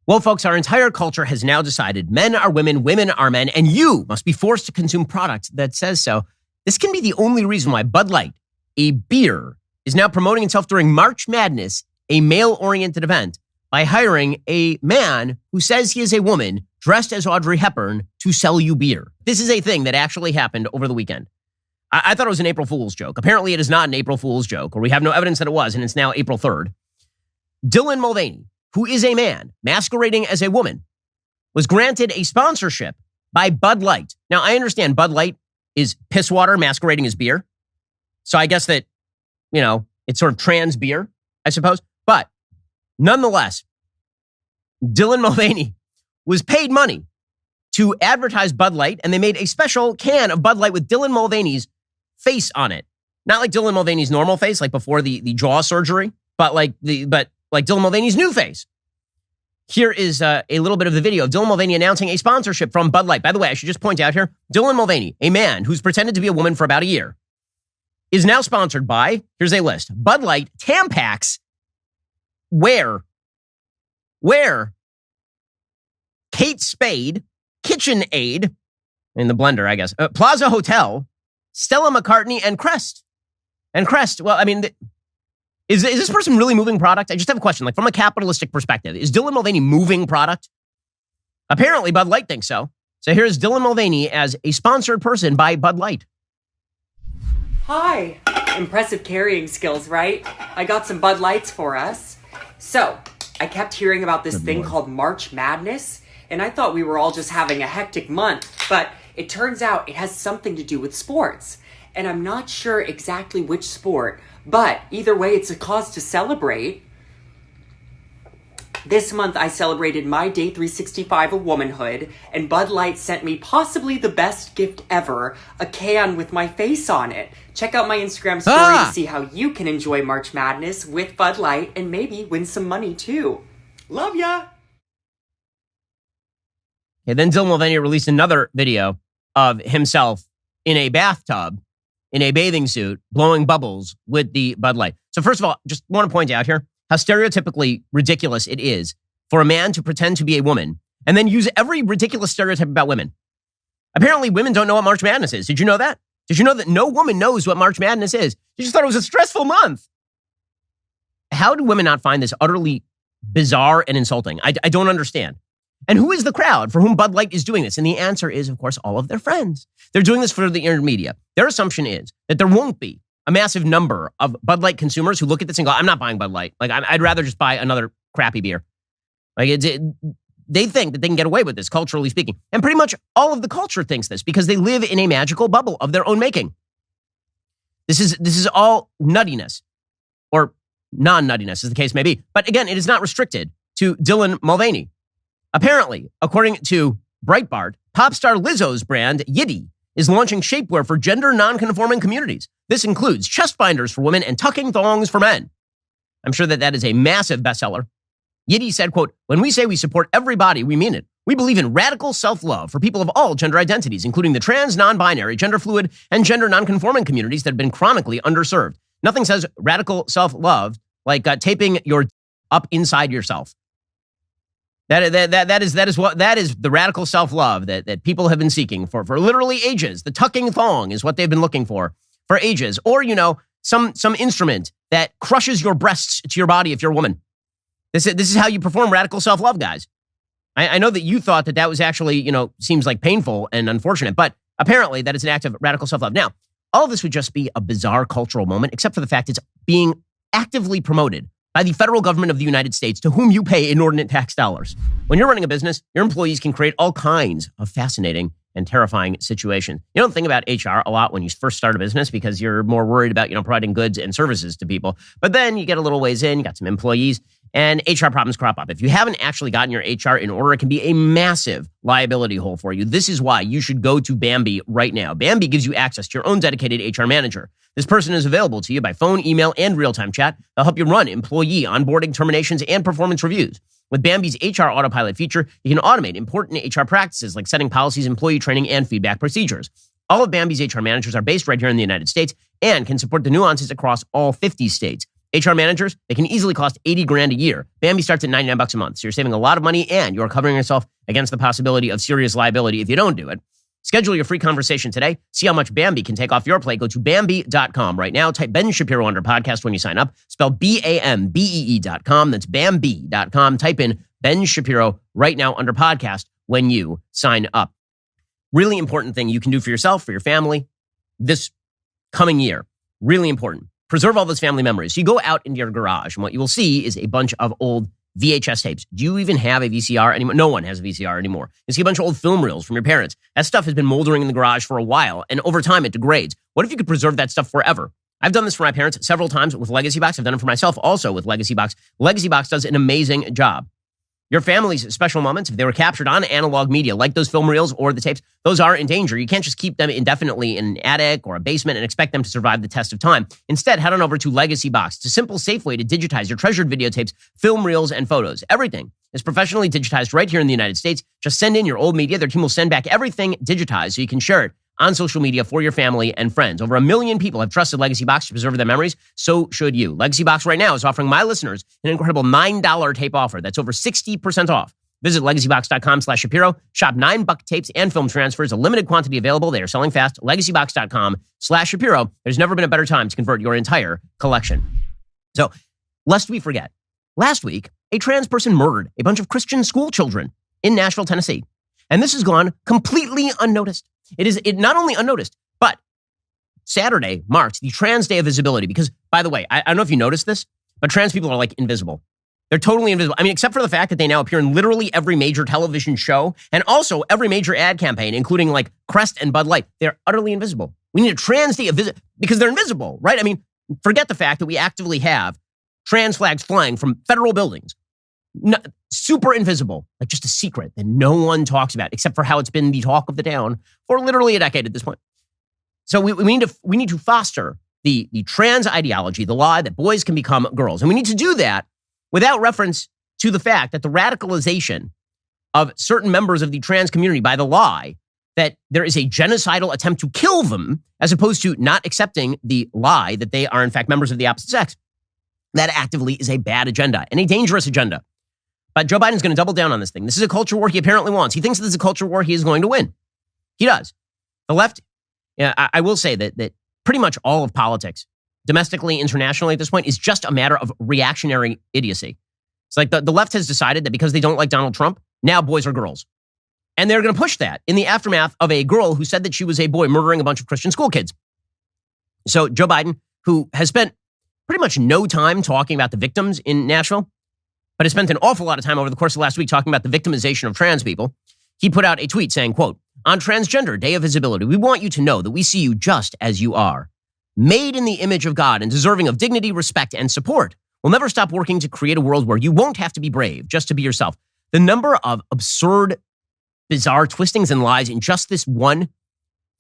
Well, folks, our entire culture has now decided men are women, women are men, and you must be forced to consume product that says so. This can be the only reason why Bud Light, a beer, is now promoting itself during March Madness, a male-oriented event, by hiring a man who says he is a woman dressed as Audrey Hepburn to sell you beer. This is a thing that actually happened over the weekend. I thought it was an April Fool's joke. Apparently, it is not an April Fool's joke, or we have no evidence that it was, and it's now April 3rd. Dylan Mulvaney, who is a man masquerading as a woman, was granted a sponsorship by Bud Light. Now, I understand Bud Light is piss water masquerading as beer. So I guess that, it's sort of trans beer, I suppose. But nonetheless, Dylan Mulvaney was paid money to advertise Bud Light, and they made a special can of Bud Light with Dylan Mulvaney's face on it. Not like Dylan Mulvaney's normal face, like before the jaw surgery, but like Dylan Mulvaney's new face. Here is a little bit of the video of Dylan Mulvaney announcing a sponsorship from Bud Light. By the way, I should just point out here, Dylan Mulvaney, a man who's pretended to be a woman for about a year, is now sponsored by, here's a list, Bud Light, Tampax, Where, Kate Spade, KitchenAid, in the blender, I guess, Plaza Hotel, Stella McCartney, and Crest. Well, I mean, is this person really moving product? I just have a question. Like, from a capitalistic perspective, is Dylan Mulvaney moving product? Apparently, Bud Light thinks so. So here's Dylan Mulvaney as a sponsored person by Bud Light. Hi. Impressive carrying skills, right? I got some Bud Lights for us. So, I kept hearing about this thing called March Madness, and I thought we were all just having a hectic month, but it turns out it has something to do with sports. And I'm not sure exactly which sport, but either way, it's a cause to celebrate. This month, I celebrated my day 365 of womanhood, and Bud Light sent me possibly the best gift ever, a can with my face on it. Check out my Instagram story to see how you can enjoy March Madness with Bud Light and maybe win some money too. Love ya! And then Dylan Mulvaney released another video of himself in a bathtub, in a bathing suit, blowing bubbles with the Bud Light. So first of all, just want to point out here how stereotypically ridiculous it is for a man to pretend to be a woman and then use every ridiculous stereotype about women. Apparently, women don't know what March Madness is. Did you know that? Did you know that no woman knows what March Madness is? You just thought it was a stressful month. How do women not find this utterly bizarre and insulting? I don't understand. And who is the crowd for whom Bud Light is doing this? And the answer is, of course, all of their friends. They're doing this for the intermedia. Their assumption is that there won't be a massive number of Bud Light consumers who look at this and go, I'm not buying Bud Light. Like, I'd rather just buy another crappy beer. Like, they think that they can get away with this, culturally speaking. And pretty much all of the culture thinks this because they live in a magical bubble of their own making. This is all nuttiness, or non-nuttiness, as the case may be. But again, it is not restricted to Dylan Mulvaney. Apparently, according to Breitbart, pop star Lizzo's brand, Yiddy, is launching shapewear for gender non-conforming communities. This includes chest binders for women and tucking thongs for men. I'm sure that is a massive bestseller. Yiddy said, quote, "When we say we support everybody, we mean it. We believe in radical self-love for people of all gender identities, including the trans, non-binary, gender fluid, and gender non-conforming communities that have been chronically underserved. Nothing says radical self-love like taping your up inside yourself. That is the radical self-love that people have been seeking for literally ages. The tucking thong is what they've been looking for ages. Or, some instrument that crushes your breasts to your body if you're a woman. This is how you perform radical self-love, guys. I know that you thought that was actually, seems like painful and unfortunate, but apparently that is an act of radical self-love. Now, all of this would just be a bizarre cultural moment, except for the fact it's being actively promoted by the federal government of the United States, to whom you pay inordinate tax dollars. When you're running a business, your employees can create all kinds of fascinating and terrifying situations. You don't think about HR a lot when you first start a business because you're more worried about, providing goods and services to people. But then you get a little ways in, you got some employees, and HR problems crop up. If you haven't actually gotten your HR in order, it can be a massive liability hole for you. This is why you should go to Bambee right now. Bambee gives you access to your own dedicated HR manager. This person is available to you by phone, email, and real-time chat. They'll help you run employee onboarding, terminations, and performance reviews. With Bambee's HR Autopilot feature, you can automate important HR practices like setting policies, employee training, and feedback procedures. All of Bambee's HR managers are based right here in the United States and can support the nuances across all 50 states. HR managers, they can easily cost 80 grand a year. Bambee starts at 99 bucks a month. So you're saving a lot of money and you're covering yourself against the possibility of serious liability if you don't do it. Schedule your free conversation today. See how much Bambee can take off your plate. Go to Bambee.com right now. Type Ben Shapiro under podcast when you sign up. Spell BAMBEE.com. That's Bambee.com. Type in Ben Shapiro right now under podcast when you sign up. Really important thing you can do for yourself, for your family, this coming year. Really important. Preserve all those family memories. So you go out into your garage, and what you will see is a bunch of old VHS tapes. Do you even have a VCR anymore? No one has a VCR anymore. You see a bunch of old film reels from your parents. That stuff has been moldering in the garage for a while, and over time it degrades. What if you could preserve that stuff forever? I've done this for my parents several times with Legacy Box. I've done it for myself also with Legacy Box. Legacy Box does an amazing job. Your family's special moments, if they were captured on analog media, like those film reels or the tapes, those are in danger. You can't just keep them indefinitely in an attic or a basement and expect them to survive the test of time. Instead, head on over to Legacy Box. It's a simple, safe way to digitize your treasured videotapes, film reels, and photos. Everything is professionally digitized right here in the United States. Just send in your old media. Their team will send back everything digitized so you can share it on social media for your family and friends. Over 1 million people have trusted Legacy Box to preserve their memories. So should you. Legacy Box right now is offering my listeners an incredible $9 tape offer. That's over 60% off. Visit legacybox.com/Shapiro. Shop $9 tapes and film transfers. A limited quantity available. They are selling fast. Legacybox.com/Shapiro. There's never been a better time to convert your entire collection. So, lest we forget, last week, a trans person murdered a bunch of Christian school children in Nashville, Tennessee. And this has gone completely unnoticed. It is not only unnoticed, but Saturday marks the Trans Day of Visibility because, by the way, I don't know if you noticed this, but trans people are like invisible. They're totally invisible. I mean, except for the fact that they now appear in literally every major television show and also every major ad campaign, including like Crest and Bud Light. They're utterly invisible. We need a Trans Day of because they're invisible, right? I mean, forget the fact that we actively have trans flags flying from federal buildings. No, super invisible, like just a secret that no one talks about, except for how it's been the talk of the town for literally a decade at this point. So we need to foster the trans ideology, the lie that boys can become girls. And we need to do that without reference to the fact that the radicalization of certain members of the trans community by the lie that there is a genocidal attempt to kill them, as opposed to not accepting the lie that they are in fact members of the opposite sex. That actively is a bad agenda and a dangerous agenda. But Joe Biden's going to double down on this thing. This is a culture war he apparently wants. He thinks this is a culture war he is going to win. He does. The left, I will say that pretty much all of politics, domestically, internationally at this point, is just a matter of reactionary idiocy. It's like the left has decided that because they don't like Donald Trump, now boys are girls. And they're going to push that in the aftermath of a girl who said that she was a boy murdering a bunch of Christian school kids. So Joe Biden, who has spent pretty much no time talking about the victims in Nashville, but has spent an awful lot of time over the course of last week talking about the victimization of trans people. He put out a tweet saying, quote, "On Transgender Day of Visibility, we want you to know that we see you just as you are. Made in the image of God and deserving of dignity, respect, and support. We'll never stop working to create a world where you won't have to be brave just to be yourself." The number of absurd, bizarre twistings and lies in just this one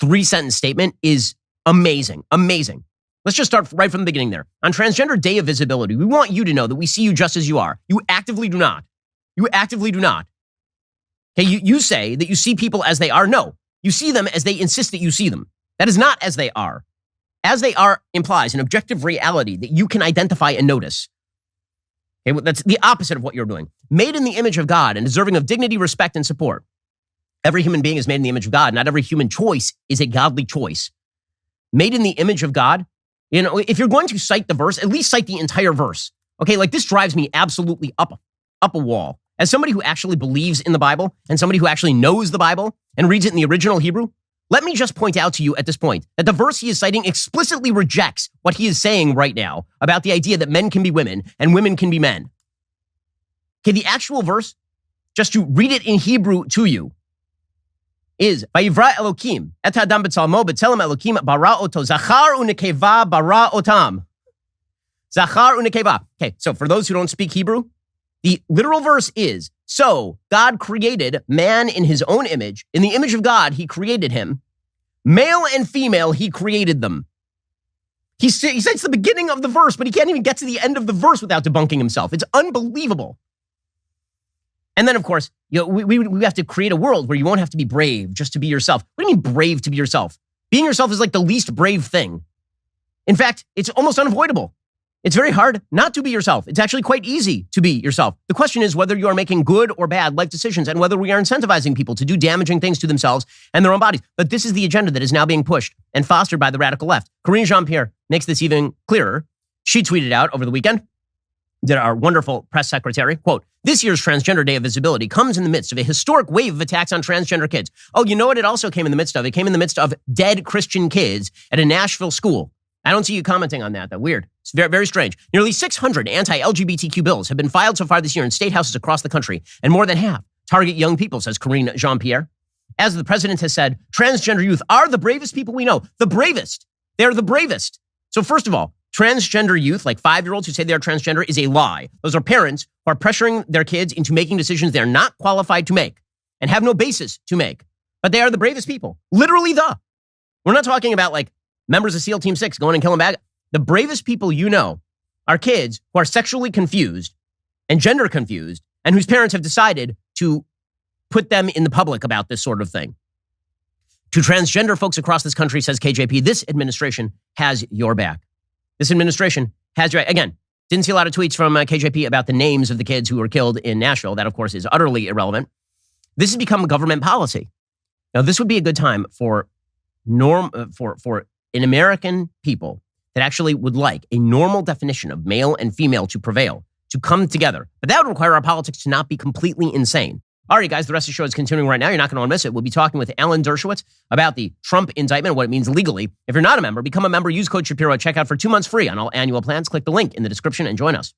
3-sentence statement is amazing. Amazing. Let's just start right from the beginning there. On Transgender Day of Visibility, we want you to know that we see you just as you are. You actively do not. You actively do not. Okay, you say that you see people as they are. No, you see them as they insist that you see them. That is not as they are. As they are implies an objective reality that you can identify and notice. Okay, well, that's the opposite of what you're doing. Made in the image of God and deserving of dignity, respect, and support. Every human being is made in the image of God. Not every human choice is a godly choice. Made in the image of God. You know, if you're going to cite the verse, at least cite the entire verse. Okay, like this drives me absolutely up a wall. As somebody who actually believes in the Bible and somebody who actually knows the Bible and reads it in the original Hebrew, let me just point out to you at this point that the verse he is citing explicitly rejects what he is saying right now about the idea that men can be women and women can be men. Okay, the actual verse, just to read it in Hebrew to you, is Vayivra Elokim et Adam b'tzalmo b'tzelem Elokim bara oto zachar u'nekeva bara otam. Zachar u'nekeva. Okay, so for those who don't speak Hebrew, the literal verse is, so God created man in his own image. In the image of God, he created him. Male and female, he created them. He cites the beginning of the verse, but he can't even get to the end of the verse without debunking himself. It's unbelievable. And then, of course, you know, we have to create a world where you won't have to be brave just to be yourself. What do you mean brave to be yourself? Being yourself is like the least brave thing. In fact, it's almost unavoidable. It's very hard not to be yourself. It's actually quite easy to be yourself. The question is whether you are making good or bad life decisions and whether we are incentivizing people to do damaging things to themselves and their own bodies. But this is the agenda that is now being pushed and fostered by the radical left. Karine Jean-Pierre makes this even clearer. She tweeted out over the weekend, did our wonderful press secretary, quote, "This year's Transgender Day of Visibility comes in the midst of a historic wave of attacks on transgender kids." Oh, you know what it also came in the midst of? It came in the midst of dead Christian kids at a Nashville school. I don't see you commenting on that. That's weird. It's very, very strange. Nearly 600 anti-LGBTQ bills have been filed so far this year in state houses across the country, and more than half target young people, says Karine Jean-Pierre. As the president has said, transgender youth are the bravest people we know. The bravest. They're the bravest. So first of all, transgender youth, like 5-year-olds who say they're transgender, is a lie. Those are parents who are pressuring their kids into making decisions they're not qualified to make and have no basis to make. But they are the bravest people. Literally the. We're not talking about like members of SEAL Team 6 going and killing bad guys. The bravest people you know are kids who are sexually confused and gender confused and whose parents have decided to put them in the public about this sort of thing. To transgender folks across this country, says KJP, this administration has your back. This administration has your, again, didn't see a lot of tweets from KJP about the names of the kids who were killed in Nashville. That, of course, is utterly irrelevant. This has become a government policy. Now, this would be a good time for an American people that actually would like a normal definition of male and female to prevail, to come together. But that would require our politics to not be completely insane. All right, guys, the rest of the show is continuing right now. You're not going to want to miss it. We'll be talking with Alan Dershowitz about the Trump indictment, what it means legally. If you're not a member, become a member. Use code Shapiro at checkout for 2 months free on all annual plans. Click the link in the description and join us.